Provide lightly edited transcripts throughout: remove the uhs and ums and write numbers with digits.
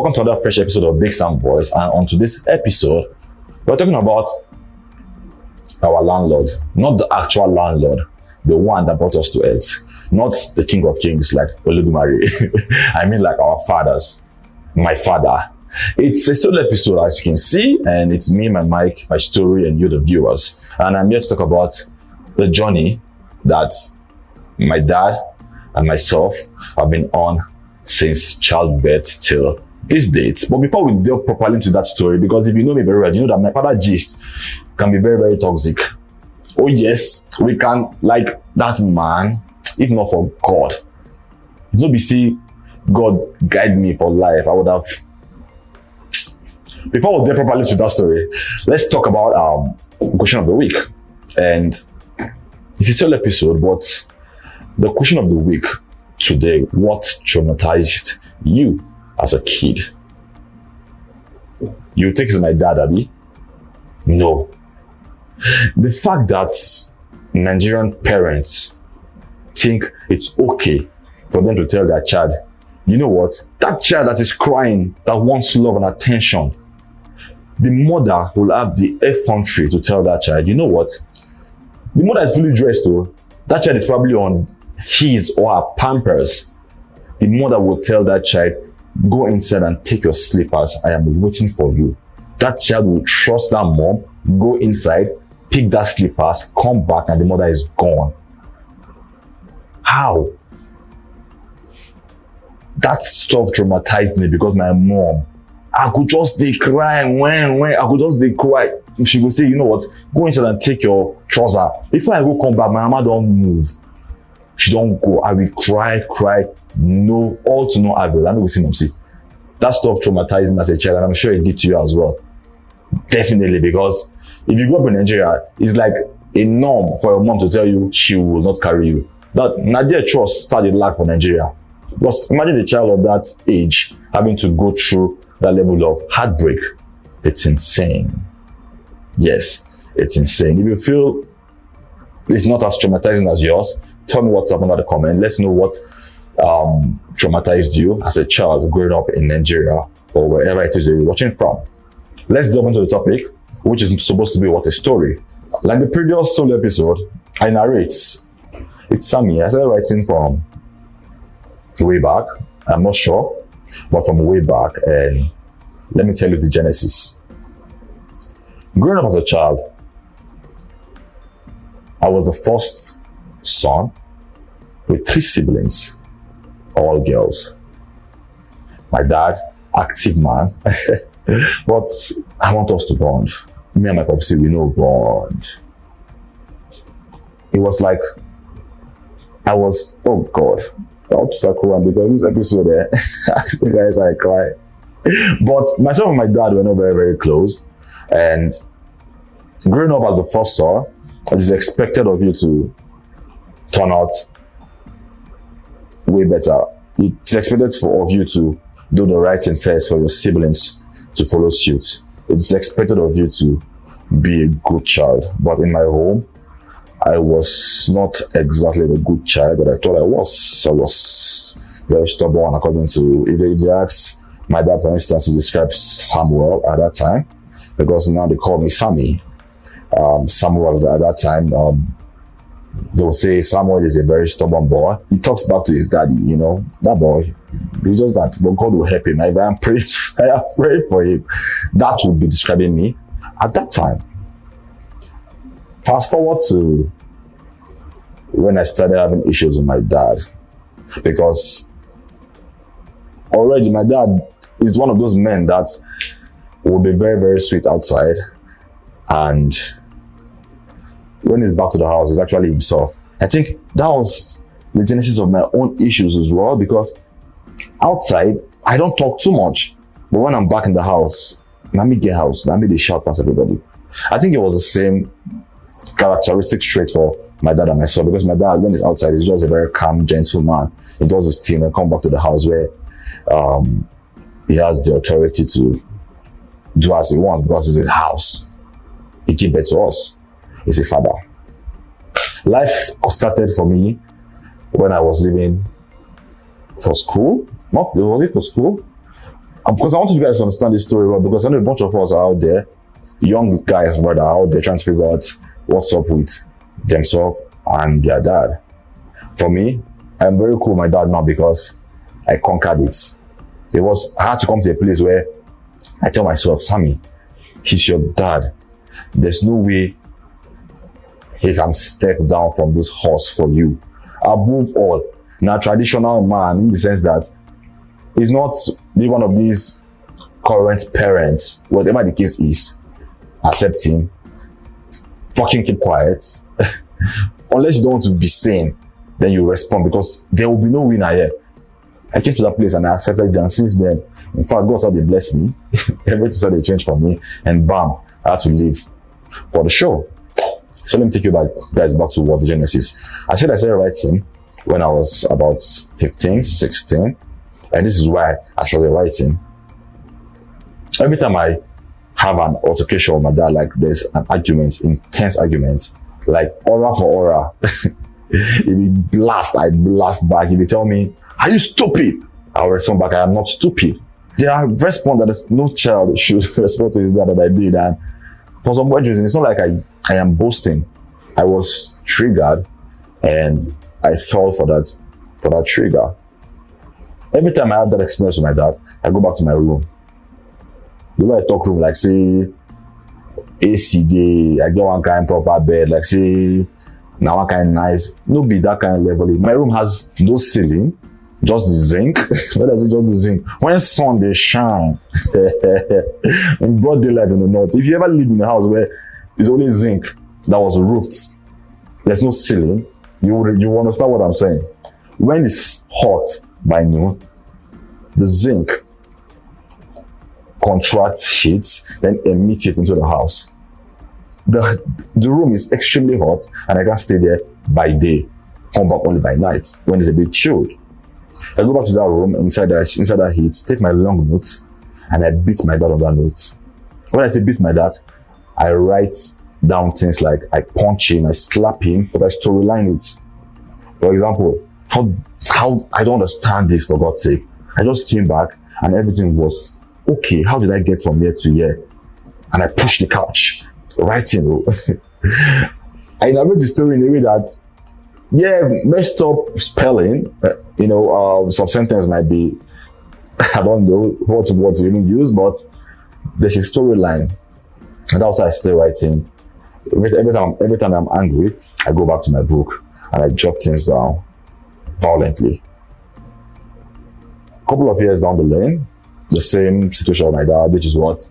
Welcome to another fresh episode of Big Sam Voice, and on today's episode, we're talking about our landlord, not the actual landlord, the one that brought us to earth, not the King of Kings like Olodumare. I mean like our fathers, my father. It's a solo episode, as you can see, and it's me, my mic, my story, and you, the viewers. And I'm here to talk about the journey that my dad and myself have been on since childbirth till this date. But before we delve properly into that story, because if you know me very well, you know that my father gist can be very, very toxic. Oh yes, we can, like that man, if not for God. If not be see God guide me for life, I would have. Before we delve properly into that story, let's talk about question of the week. And it's a solo episode, but the question of the week today: what traumatized you as a kid? You think it's my dad, Abby? No. The fact that Nigerian parents think it's okay for them to tell their child, you know what, that child that is crying, that wants love and attention, the mother will have the effrontery to tell that child, you know what, the mother is fully dressed though, that child is probably on his or her pampers. The mother will tell that child, go inside and take your slippers, I am waiting for you. That child will trust that mom, go inside, pick that slippers, come back, and the mother is gone. How? That stuff traumatized me because my mom, I could just dey cry when I could just dey cry. She would say, you know what, go inside and take your trouser. Before I go come back, my mama don't move. She don't go. I will cry, no, all to no avail. I know we see them see. That stuff traumatized me as a child, and I'm sure it did to you as well. Definitely, because if you grow up in Nigeria, it's like a norm for your mom to tell you she will not carry you. That Nigeria trust started lack for Nigeria. Because imagine a child of that age having to go through that level of heartbreak. It's insane. Yes, it's insane. If you feel it's not as traumatizing as yours, tell me what's up under the comment. Let's know what traumatized you as a child growing up in Nigeria or wherever it is you're watching from. Let's delve into the topic, which is supposed to be what a story. Like the previous solo episode, I narrate. It's Sammy. I started writing from way back. I'm not sure, but from way back. And let me tell you the genesis. Growing up as a child, I was the first son with 3 siblings, all girls. My dad, active man, but I want us to bond. Me and my popsy, we know bond. It was like I was, oh God, I want to start crying because this episode there, the guys I cry. But myself and my dad were not very, very close. And growing up as the first son, it is expected of you to turn out way better. It's expected of you to do the right thing first for your siblings to follow suit. It's expected of you to be a good child. But in my home, I was not exactly the good child that I thought I was. I was very stubborn according to, if you ask my dad, for instance, to describe Samuel at that time, because now they call me Sammy. Samuel at that time, they will say Samuel is a very stubborn boy. He talks back to his daddy, you know, that boy, it's just that, but God will help him. I am praying for him. That would be describing me at that time. Fast forward to when I started having issues with my dad, because already my dad is one of those men that will be very, very sweet outside, and when he's back to the house, he's actually himself. I think that was the genesis of my own issues as well, because outside, I don't talk too much. But when I'm back in the house, let me get house, let me they shout past everybody. I think it was the same characteristic trait for my dad and myself, because my dad, when he's outside, he's just a very calm, gentle man. He does his thing and come back to the house where he has the authority to do as he wants, because it's his house. He gave birth to us. He's a father. Life started for me when I was leaving for school. Was it for school? Because I want you guys to understand this story well, because I know a bunch of us are out there, young guys rather, out there trying to figure out what's up with themselves and their dad. For me, I'm very cool with my dad now because I conquered it. I had to come to a place where I tell myself, Sammy, he's your dad. There's no way he can step down from this horse for you. Above all, now traditional man in the sense that he's not one of these current parents, whatever the case is, accept him, fucking keep quiet. Unless you don't want to be sane, then you respond, because there will be no winner here. I came to that place and I accepted it, and since then, in fact, God started to bless me. Everything started to change for me, and bam, I had to leave for the show. So let me take you guys back to what the Genesis. I started writing when I was about 15, 16, and this is why I started writing. Every time I have an altercation with my dad, like there's an argument, intense argument, like aura for aura. If he blast, I blast back. If he tell me, are you stupid? I'll respond back, I am not stupid. There are response that no child should respond to his dad that I did. And for some weird reason, it's not like I am boasting. I was triggered and I fell for that trigger. Every time I have that experience with my dad, I go back to my room. The way I talk room, like say AC day, I get one kind proper bed, like say now one kind nice. No be that kind of level. My room has no ceiling, just the zinc. What does it just the zinc? When sun they shine, in broad daylight in the north. If you ever live in a house where it's only zinc that was roofed, there's no ceiling, you understand what I'm saying. When it's hot by noon, the zinc contracts heat, then emits it into the house. The room is extremely hot, and I can't stay there by day, come back only by night when it's a bit chilled. I go back to that room inside that heat, take my long note, and I beat my dad on that note. When I say beat my dad, I write down things like I punch him, I slap him, but I storyline it. For example, how I don't understand this, for God's sake. I just came back and everything was okay. How did I get from here to here? And I pushed the couch, writing. I narrate the story in a way that, yeah, messed up spelling. Some sentence might be, I don't know what to even use, but there's a storyline. And that's why I stay writing. Every time I'm angry, I go back to my book and I jot things down violently. A couple of years down the lane, the same situation with my dad, which is what?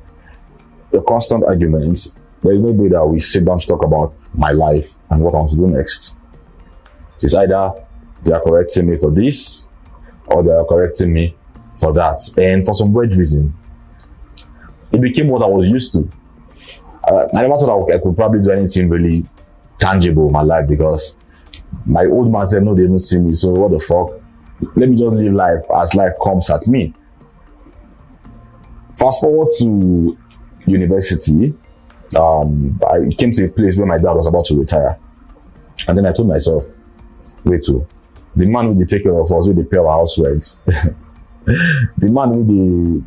The constant arguments. There is no day that we sit down to talk about my life and what I want to do next. It's either they are correcting me for this or they are correcting me for that. And for some weird reason, it became what I was used to. I never thought I could probably do anything really tangible in my life, because my old man said, no, they didn't see me, so what the fuck? Let me just live life as life comes at me. Fast forward to university, I came to a place where my dad was about to retire. And then I told myself, wait, the man who they take care of us, who they pay our house rent, the man who they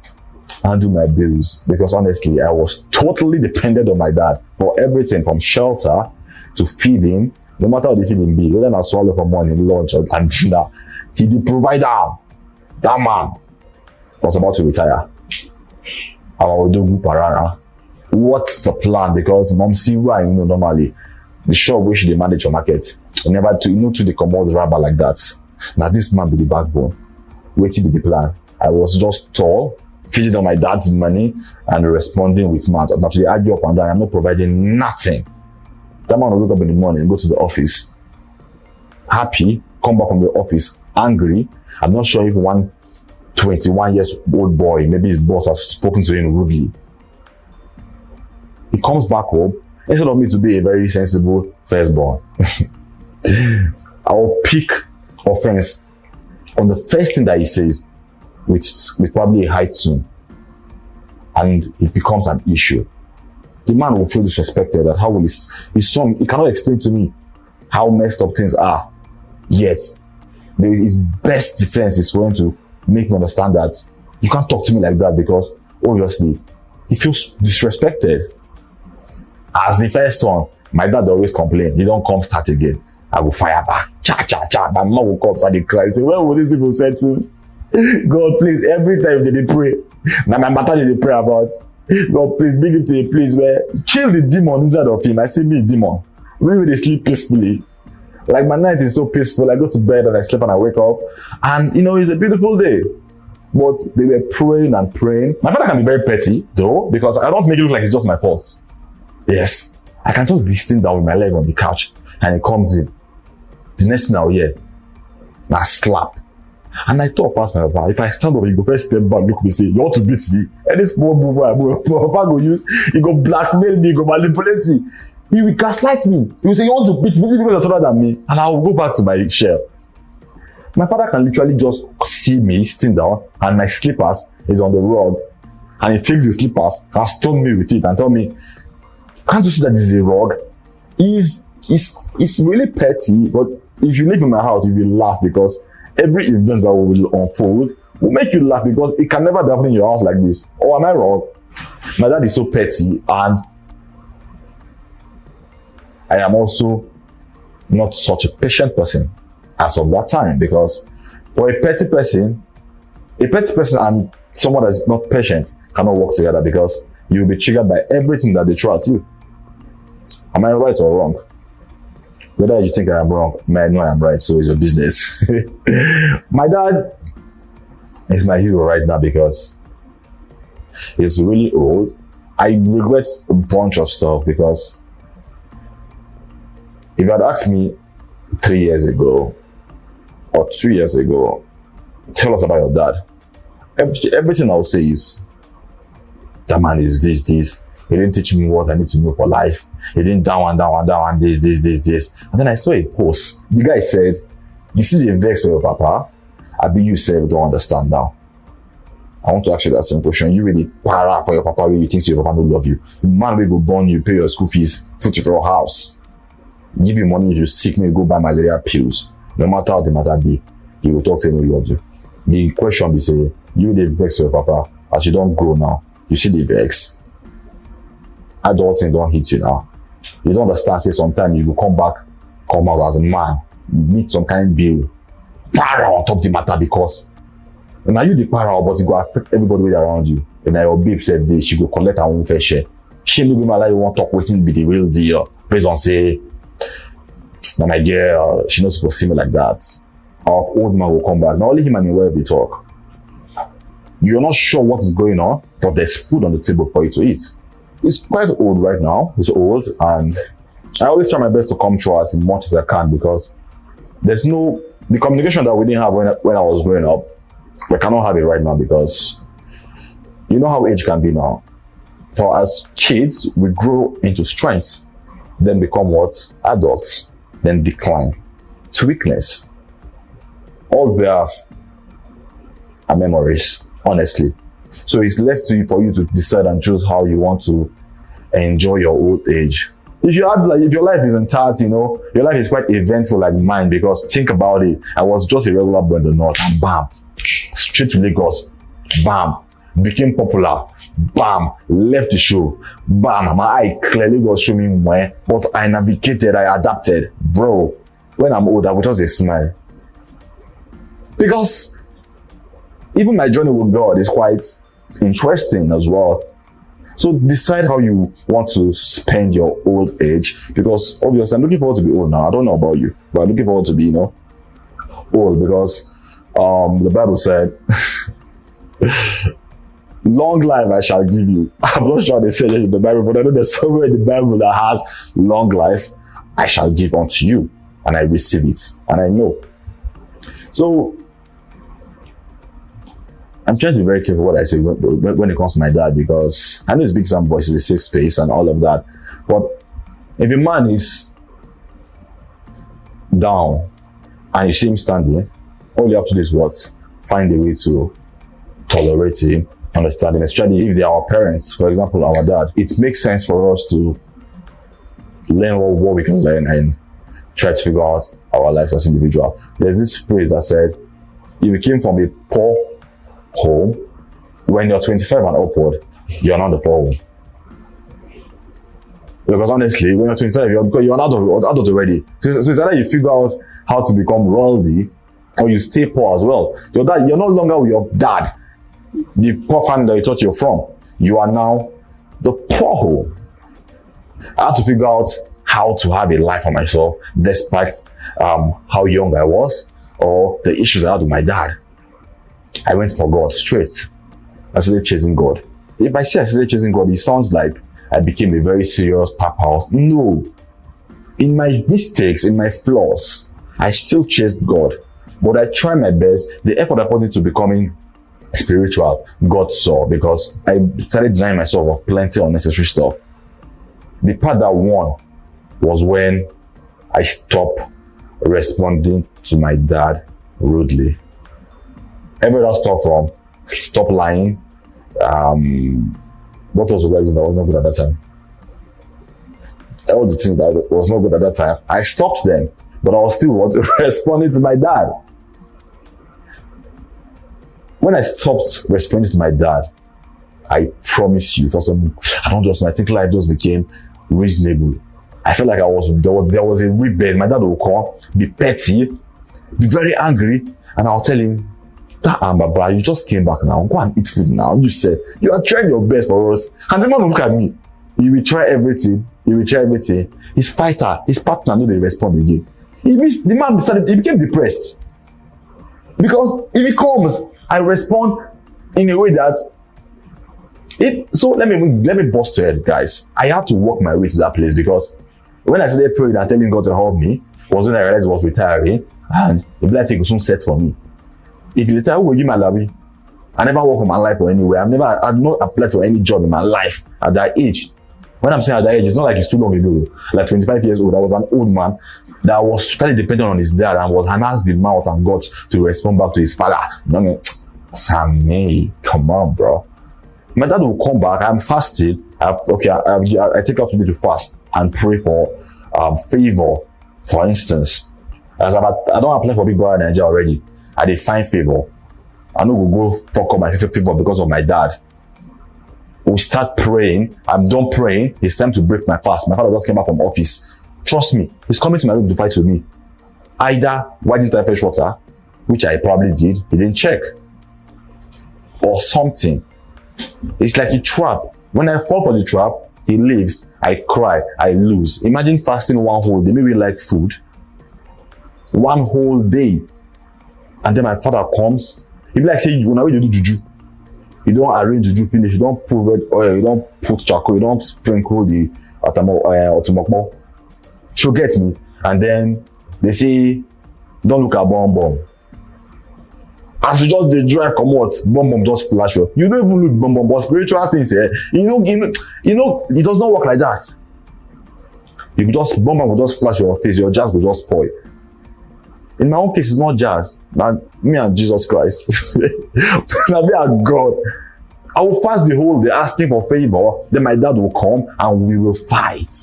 handle my bills, because honestly, I was totally dependent on my dad for everything, from shelter to feeding, no matter how the feeding be, whether I swallow for morning, lunch, and dinner. He the provider. That man was about to retire. What's the plan? Because mom see why normally the shop which they manage your market, never to the commode rubber like that. Now this man be the backbone. Waiting be the plan. I was just tall, feeding on my dad's money and responding with mouth. Now to the argue up and down, I'm not providing nothing. That man will wake up in the morning, go to the office, happy, come back from the office angry. I'm not sure if one 21 years old boy, maybe his boss has spoken to him rudely. He comes back home, instead of me to be a very sensible firstborn. I'll pick offense on the first thing that he says with probably a high tune, and it becomes an issue. The man will feel disrespected that how will his son, he cannot explain to me how messed up things are, yet his best defense is for him to make me understand that You can't talk to me like that because obviously he feels disrespected. As the first one, my dad always complain, you don't come start again. I will fire back. Cha cha cha. My mom will come and they cry. Say, where will these people say to? God, please, every time they pray. Now my matter they pray about. God, please bring him to a place where kill the demon inside of him. I see me demon. When they sleep peacefully. Like my night is so peaceful. I go to bed and I sleep and I wake up. And it's a beautiful day. But they were praying and praying. My father can be very petty though, because I don't make it look like it's just my fault. Yes. I can just be sitting down with my leg on the couch and he comes in. The next thing I'll hear, I slap. And I talk past my papa. If I stand up, he go first step back, look me, say, you want to beat me? And this poor move, my papa go use, he go blackmail me, he go manipulate me. He will gaslight me. He will say, you want to beat me because you're taller than me. And I will go back to my shell. My father can literally just see me sitting down and my slippers is on the rug. And he takes the slippers and stone me with it and tell me, can't you see that this is a rug? It's really petty, but if you live in my house, you will laugh because every event that will unfold will make you laugh because it can never be happening in your house like this. Or am I wrong? My dad is so petty and I am also not such a patient person as of that time because for a petty person and someone that's not patient cannot work together because you'll be triggered by everything that they throw at you. Am I right or wrong? Whether you think I am wrong, I know I am right, so it's your business. My dad is my hero right now because he's really old. I regret a bunch of stuff because if you had asked me 3 years ago or 2 years ago, tell us about your dad, everything I'll say is, that man is this. He didn't teach me what I need to know for life. He didn't down, this. And then I saw a post. The guy said, you see the vex for your papa? I be you said, don't understand now. I want to ask you that same question. You really para for your papa when you think your papa don't love you. The man will go born you, pay your school fees, put you to your house. Give you money if you're sick, maybe go buy malaria pills. No matter how the matter be, he will talk to him when he loves you. The question be say, you really vex for your papa. As you don't grow now, you see the vex. Adulting don't hit you now. You don't understand, say sometimes you will come out as a man, meet some kind of bill, para on top of the matter because now you the para, but it go affect everybody around you. And now your babe said this, she go collect her own fair share. She may be like you want to talk waiting be the real deal. Based on say, now my girl, she not supposed to see me like that. Our old man will come back. Now only him and his wife they talk. You're not sure what is going on, but there's food on the table for you to eat. It's quite old right now. It's old, and I always try my best to come through as much as I can because the communication that we didn't have when I was growing up, we cannot have it right now because you know how age can be now. For as kids, we grow into strength, then become what? Adults, then decline to weakness. All we have are memories, honestly. So it's left to you for you to decide and choose how you want to enjoy your old age. If your life is intact, your life is quite eventful like mine because think about it. I was just a regular boy in the north and bam, straight to Lagos, bam, became popular, bam, left the show, bam, my eye clearly was showing me, but I navigated, I adapted. Bro, when I'm old, I will just a smile. Because even my journey with God is quite interesting as well. So decide how you want to spend your old age because obviously I'm looking forward to be old now. I don't know about you, but I'm looking forward to be, old because the Bible said, long life I shall give you. I'm not sure they said it in the Bible, but I know there's somewhere in the Bible that has long life I shall give unto you, and I receive it, and I know. So I'm trying to be very careful what I say when it comes to my dad because I know it's Big Sam Boys, it's a safe space and all of that. But if a man is down and you see him standing, all you have to do is what? Find a way to tolerate him, understand him, especially if they are our parents, for example, our dad. It makes sense for us to learn what we can learn and try to figure out our lives as individuals. There's this phrase that said, if you came from a poor home when you're 25 and upward, you're not the problem. Because honestly, when you're 25, you're not adult already. So it's either you figure out how to become wealthy, or you stay poor as well. You're no longer with your dad, the poor family that you thought you're from. You are now the poor hole. I had to figure out how to have a life for myself, despite how young I was, or the issues I had with my dad. I went for God straight. I started chasing God. If I say I started chasing God, it sounds like I became a very serious papa. No. In my mistakes, in my flaws, I still chased God. But I tried my best. The effort I put into becoming spiritual, God saw, because I started denying myself of plenty of unnecessary stuff. The part that won was when I stopped responding to my dad rudely. Every other stuff from stop lying, what was the reason that was not good at that time? All the things that was not good at that time, I stopped them, but I was still responding to my dad. When I stopped responding to my dad, I promise you, I think life just became reasonable. I felt like there was a rebate. My dad would come, be petty, be very angry, and I'll tell him, Baba, you just came back now. Go and eat food now. You said you are trying your best for us. And the man will look at me. He will try everything. His fighter, his partner, no, they respond again. The man he became depressed. Because if he comes, I respond in a way that so let me bust your head, guys. I had to work my way to that place, because when I started praying and telling God to help me, was when I realized I was retiring, and the blessing was soon set for me. If you retire, who will give my lobby? I never work in my life or anywhere. I've not applied for any job in my life at that age. When I'm saying at that age, it's not like it's too long ago. Like 25 years old, I was an old man that was totally dependent on his dad and has the mouth and guts to respond back to his father. Sammy, come on, bro. My dad will come back. I'm fasting. I take out today to fast and pray for favor. For instance, I don't apply for Big Brother Nigeria already. I did find favor. I know we'll go fuck up my favor because of my dad. We start praying. I'm done praying. It's time to break my fast. My father just came back from office. Trust me, he's coming to my room to fight with me. Either why didn't I fetch water, which I probably did, he didn't check, or something. It's like a trap. When I fall for the trap, he leaves. I cry. I lose. Imagine fasting one whole day. Maybe like food. One whole day. And then my father comes. He be like, say, you know, you do juju. You don't arrange juju finish. You don't put red oil. You don't put charcoal. You don't sprinkle the otomokmo. She'll get me. And then they say, don't look at bomb. As you just the drive come out, bomb just flash you. You don't even look bomb, but spiritual things here. You know, it does not work like that. You just bomb will just flash your face. Your jazz will just spoil. In my own case, it's not jazz. Now, me and Jesus Christ. Now, me and God. I will fast the whole day asking for favor. Then my dad will come and we will fight.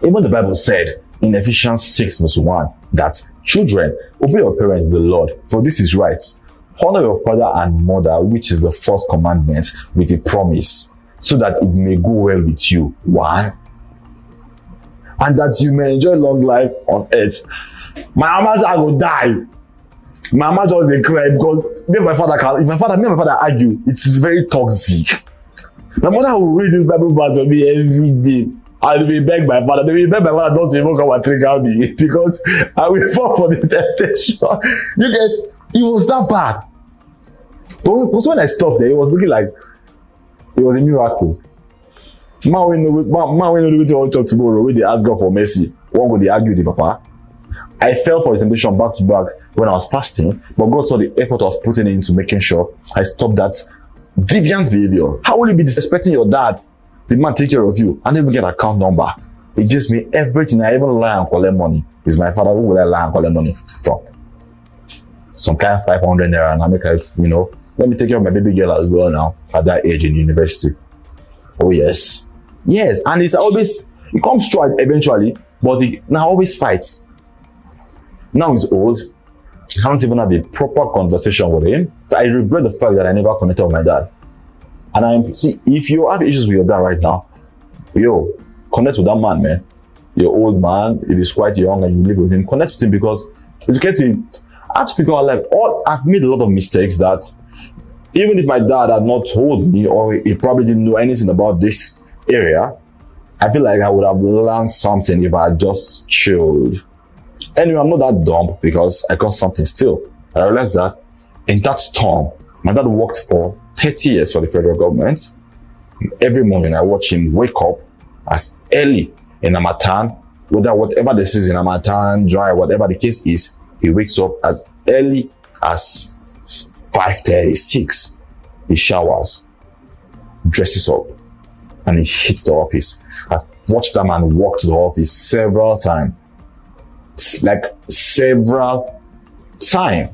Even the Bible said in Ephesians 6 verse 1 that children, obey your parents, the Lord, for this is right. Honor your father and mother, which is the first commandment, with a promise, so that it may go well with you. One, and that you may enjoy long life on earth. My mama said I will die. My mama just dey cry because me and my father argue. It is very toxic. My mother will read this Bible verse for me every day. I will beg my father. They will beg my father not to even come and trigger me because I will fall for the temptation. You get, it was that bad. But when I stopped there, it was looking like it was a miracle. Man, when you want to talk tomorrow, when they ask God for mercy, one go they argue with the papa. I fell for the temptation back to back when I was fasting, but God saw the effort I was putting into making sure I stopped that deviant behavior. How will you be disrespecting your dad? The man take care of you and even get account number. He gives me everything. I even lie and collect money. It's my father. Who will I lie and collect money from? Some kind of 500 naira, and I make let me take care of my baby girl as well now at that age in university. Oh yes, and it comes through eventually, but he now always fights. Now he's old. I can't even have a proper conversation with him. I regret the fact that I never connected with my dad. And I'm see, if you have issues with your dad right now, yo, connect with that man, man. Your old man, if he's quite young and you live with him, connect with him, because it's getting, I have to figure out life. I've made a lot of mistakes that even if my dad had not told me, or he probably didn't know anything about this area, I feel like I would have learned something if I had just chilled. Anyway, I'm not that dumb because I got something still. I realized that in that storm, my dad worked for 30 years for the federal government. Every morning I watch him wake up as early in Harmattan, whatever the season, Harmattan, dry, whatever the case is, he wakes up as early as 5:36. He showers, dresses up, and he hits the office. I've watched that man walk to the office several times. Like several times.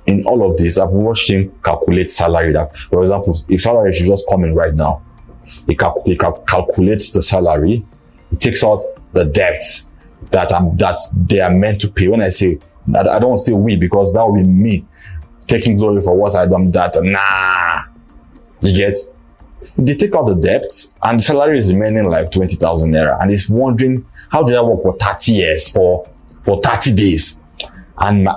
In all of this, I've watched him calculate salary. That, for example, if salary should just come in right now, he calculates the salary. He takes out the debts that they are meant to pay. When I say that, I don't say we, because that will be me taking glory for what I done. That you get. They take out the debts and the salary is remaining like 20,000 naira, and he's wondering, how did I work for 30 years for 30 days and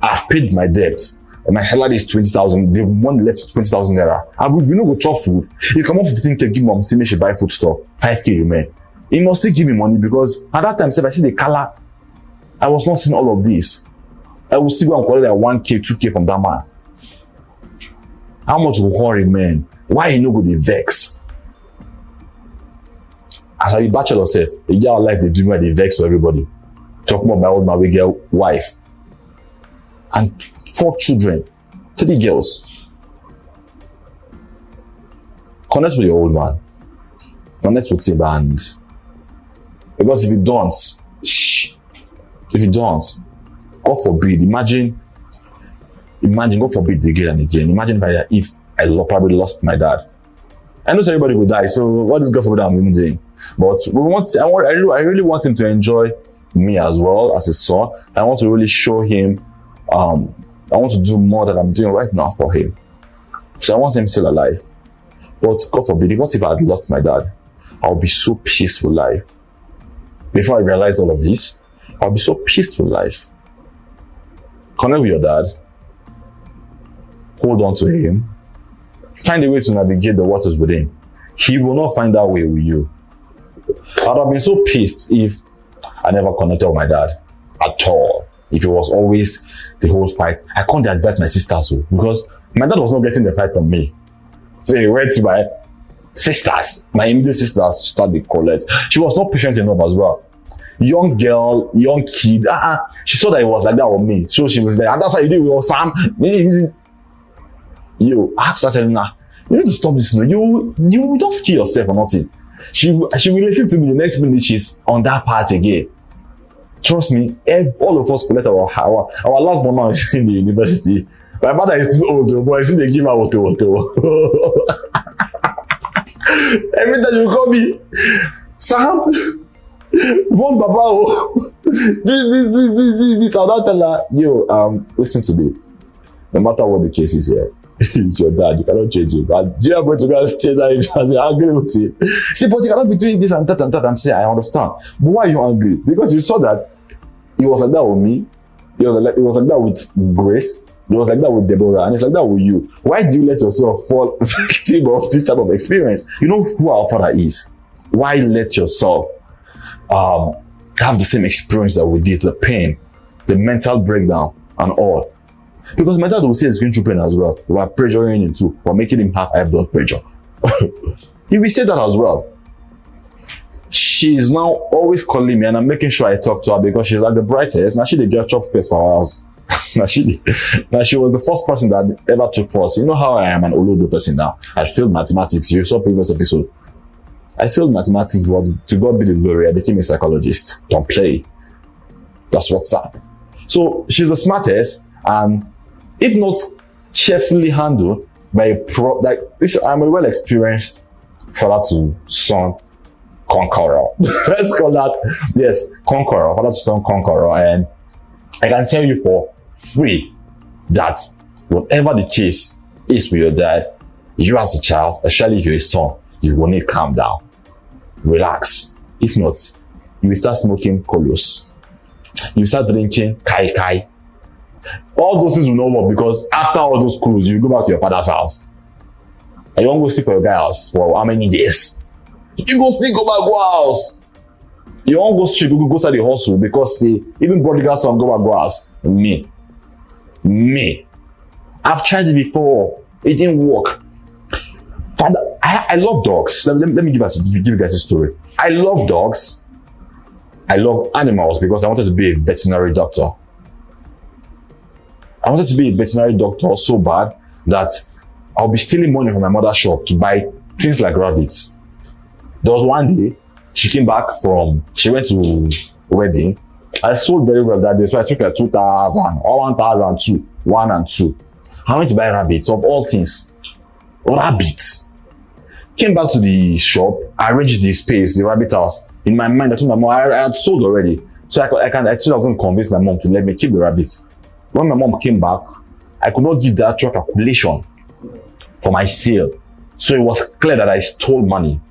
I've paid my debts and my salary is 20,000. The one left is 20,000 naira. And we no go chop food. You come up 15k, give mom, see me she buy food stuff, 5k remain. He must still give me money, because at that time, if I see the color, I was not seeing all of this. I will still go and collect like 1k, 2k from that man. How much will he remain? Why you no go dey vex? As I be bachelor self, the year of life they do me where they vex for everybody. Talk about my old man, we get wife. And 4 children, 3 girls. Connect with your old man. Connect with him, and because if you don't, God forbid, imagine, God forbid again and again. Imagine if I probably lost my dad. I know everybody will die, so what is God forbid I'm even doing? But I really want him to enjoy me as well as his son. I want to really show him, I want to do more than I'm doing right now for him. So I want him still alive. But God forbid, what if I had lost my dad? I'll be so peaceful life. Before I realized all of this, I'll be so peaceful life. Connect with your dad. Hold on to him. Find a way to navigate the waters with him. He will not find that way with you. I'd have been so pissed if I never connected with my dad at all. If it was always the whole fight. I can't advise my sister so, because my dad was not getting the fight from me. So he went to my sisters, my immediate sisters, to start the collect. She was not patient enough as well. Young girl, young kid. She saw that it was like that with me. So she was like, and that's how you do with Sam. Yo, I have to start telling her, you need to stop this. You just kill yourself or nothing. She will listen to me the next minute she's on that part again. Trust me, all of us collect our last born now in the university. My mother is still old, but I see they give her auto. Every time you call me, Sam, one Baba, this, I'll not tell her, yo, listen to me. No matter what the case is here, it's your dad, you cannot change it. But you are going to go and stay there and say, I agree with you. See, but you cannot be doing this and that and that. I'm saying, I understand. But why are you angry? Because you saw that it was like that with me. It was like that with Grace. It was like that with Deborah. And it's like that with you. Why do you let yourself fall victim of this type of experience? You know who our father is. Why let yourself have the same experience that we did, the pain, the mental breakdown and all? Because my dad will say he's going through pain as well. We are pressuring him too. We're making him have high blood pressure. He will say that as well. She's now always calling me and I'm making sure I talk to her because she's like the brightest. Now she the girl chop face for our house. Now she was the first person that ever took first. You know how I am an Olodo person now. I failed mathematics. You saw previous episode. I failed mathematics, but to God be the glory, I became a psychologist. Don't play. That's what's up. So she's the smartest, and if not carefully handled by I'm a well-experienced father to son conqueror. Let's call that, yes, conqueror, father to son conqueror. And I can tell you for free that whatever the case is with your dad, You as a child, especially if you're a son, you will need to calm down. Relax. If not, you will start smoking kolos. You will start drinking kai kai. All those things will not work because after all those cruise, you go back to your father's house. And you won't go sleep for your guy's house for how many days? You go still go back go house. You won't go street, you go outside the hustle because see, even prodigal son go back go house. Me. I've tried it before. It didn't work. Father, I love dogs. Let me give you guys a story. I love dogs. I love animals because I wanted to be a veterinary doctor. I wanted to be a veterinary doctor so bad that I'll be stealing money from my mother's shop to buy things like rabbits. There was one day, she went to a wedding. I sold very well that day, so I took like 2,000 or 1,002, 1 and 2. I went to buy rabbits of all things. Rabbits. Came back to the shop, arranged the space, the rabbit house. In my mind, I told my mom I had sold already. So I wasn't convince my mom to let me keep the rabbits. When my mom came back, I could not give the actual calculation for my sale. So it was clear that I stole money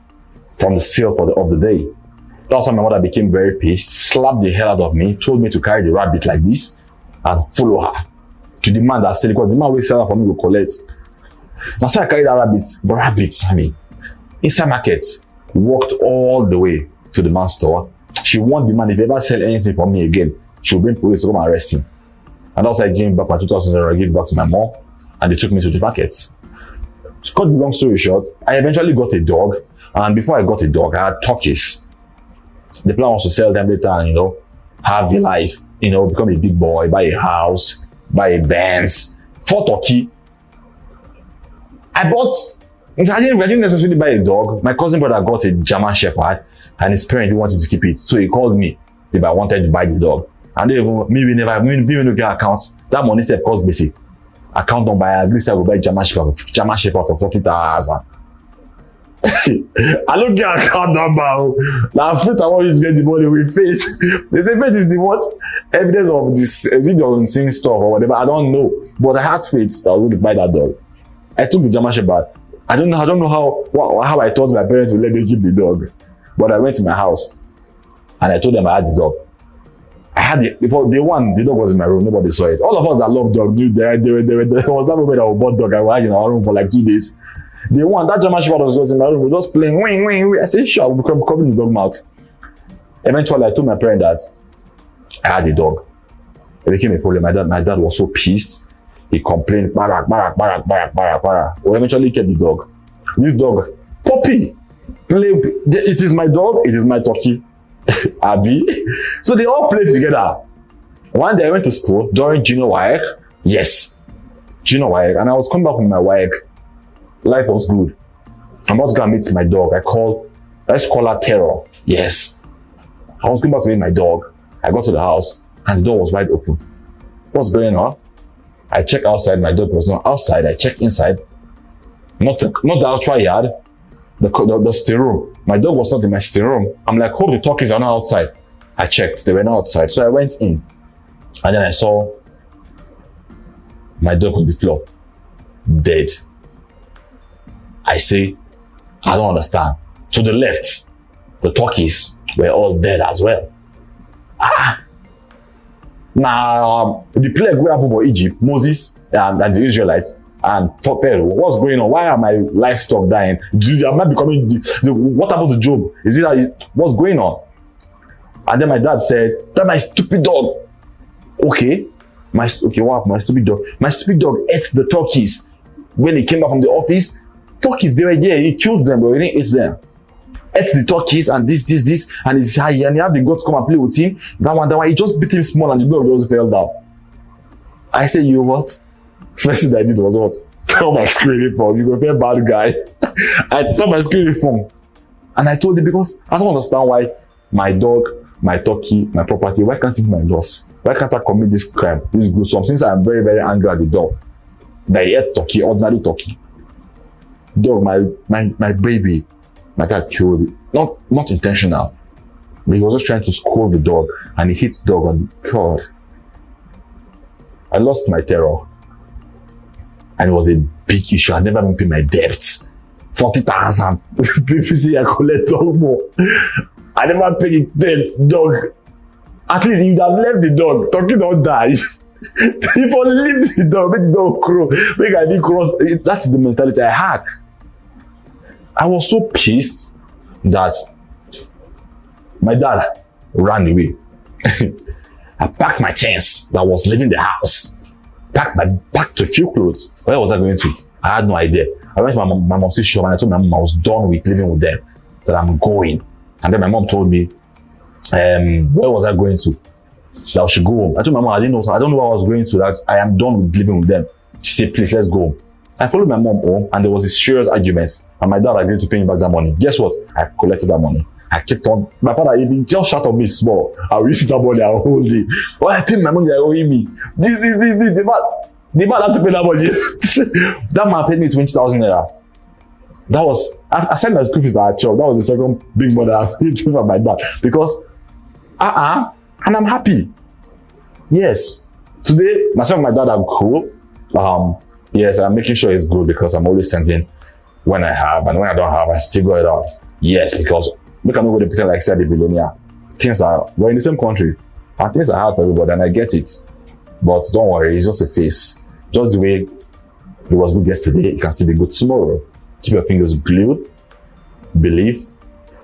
from the sale of the day. That's when my mother became very pissed, slapped the hell out of me, told me to carry the rabbit like this and follow her to the man that said, because the man will sell her for me to collect. That's why I carried that rabbits, inside market, walked all the way to the man's store. She warned the man, if he ever sell anything for me again, she'll bring police to come and arrest him. And also I gave back my 2,000 I gave back to my mom, and they took me to the market. To cut the long story short, I eventually got a dog, and before I got a dog, I had turkeys. The plan was to sell them later and, have a life, become a big boy, buy a house, buy a Benz, 4 turkey. I didn't necessarily buy a dog. My cousin brother got a German Shepherd, and his parents didn't want him to keep it. So he called me if I wanted to buy the dog. And we never get accounts. That money said cost basic. Account number, at least I will buy German Shepherd for 40,000. I don't get account number. Now faith I want to get the money with faith. They say faith is the what? Evidence of this, is it the unseen stuff or whatever? I don't know. But I had faith that I was going to buy that dog. I took the German Shepherd. I don't know how I thought my parents would let me keep the dog. But I went to my house and I told them I had the dog. I had it before day one. The dog was in my room. Nobody saw it. All of us that love dog knew there was that moment I bought dog. I was in our room for like 2 days. Day one, that German Shepherd was in my room. We were just playing. Wing. I said, sure, we'll come covering the dog mouth. Eventually, I told my parents that I had a dog. It became a problem. My dad was so pissed. He complained, barak. We eventually kept the dog. This dog, Poppy, it is my dog, it is my turkey. Abby. So they all played together. One day I went to school during junior WAEC. Yes, junior WAEC. And I was coming back from my WAEC. Life was good. I'm about to go and meet my dog. Let's call her Terror. Yes. I was going back to meet my dog. I got to the house and the door was wide open. What's going on? I checked outside. My dog was not outside. I checked inside. Not the outside yard. The still room. My dog was not in my still room. I'm like, hope the turkeys are not outside. I checked. They were not outside. So I went in. And then I saw my dog on the floor. Dead. I say, I don't understand. To the left, the turkeys were all dead as well. Now, the plague will happen for Egypt, Moses and the Israelites, and Pharaoh. What's going on? Why are my livestock dying? Am I becoming what happened to Job? What's going on? And then my dad said, that's my stupid dog. Okay, what happened? My stupid dog. My stupid dog ate the turkeys. When he came back from the office, turkeys, they were there. He killed them, but he didn't eat them. Ate the turkeys and this, and he had the goat come and play with him. That one, he just beat him small and the dog just fell down. I said, you what? First thing I did was what? Tell my screen uniform. You're a very bad guy. I told my screen uniform. And I told him because I don't understand why my dog, my turkey, my property, why can't it be my loss? Why can't I commit this crime, this gruesome? Since I'm very, very angry at the dog. That he ate turkey, ordinary turkey. Dog, my baby. My dad killed it. Not intentional. But he was just trying to scold the dog and he hit the dog on the God. I lost my terror. And it was a big issue. I never even pay my debts. 40,000. People say I collect all more. I never pay the debt, dog. At least if you have left the dog, talking don't die. If you leave the dog, make the dog crow. Make I didn't cross. That's the mentality I had. I was so pissed that my dad ran away. I packed my things that was leaving the house. Packed a few clothes. Where was I going to? I had no idea. I went to my mom's shop and I told my mom I was done with living with them, that I'm going. And then my mom told me, where was I going to? That I should go home. I told my mom I don't know where I was going to, that I am done with living with them. She said, please, let's go. I followed my mom home and there was a serious argument. And my dad agreed to pay me back that money. Guess what? I collected that money. I kept on. My father even just shut on me small. I will use that money, I will hold it. Oh, I paid my money, I owe me. This. The man had to pay that money. That man paid me 20,000 naira. That was, I sent my school fees at church. That was the second big money I paid from my dad. Because, and I'm happy. Yes. Today, myself and my dad are cool. Yes, I'm making sure it's good because I'm always thinking when I have and when I don't have, I figure it out. Yes, because we cannot go to pretend like said the billionaire. Things are, we're in the same country and things are hard for everybody and I get it. But don't worry, it's just a phase. Just the way it was good yesterday, it can still be good tomorrow. Keep your fingers glued, believe,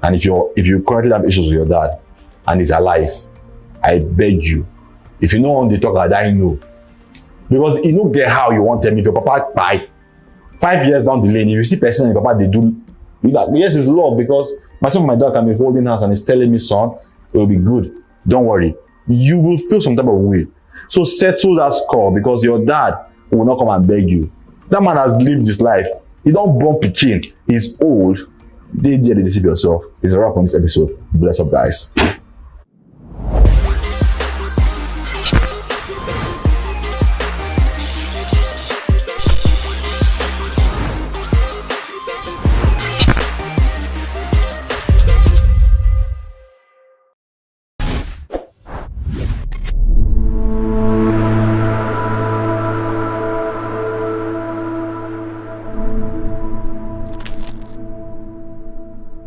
and if you currently have issues with your dad and he's alive, I beg you, if you know on the talk like that, you know. Because you don't get how you want them. If your papa by 5 years down the lane, if you see person and your papa they do that, yes, it's love because myself and my dad can be holding hands and he's telling me, son, it will be good. Don't worry. You will feel some type of way. So settle that score because your dad will not come and beg you. That man has lived his life. He don't born pikin. He's old. They deceive yourself. It's a wrap on this episode. Bless up, guys.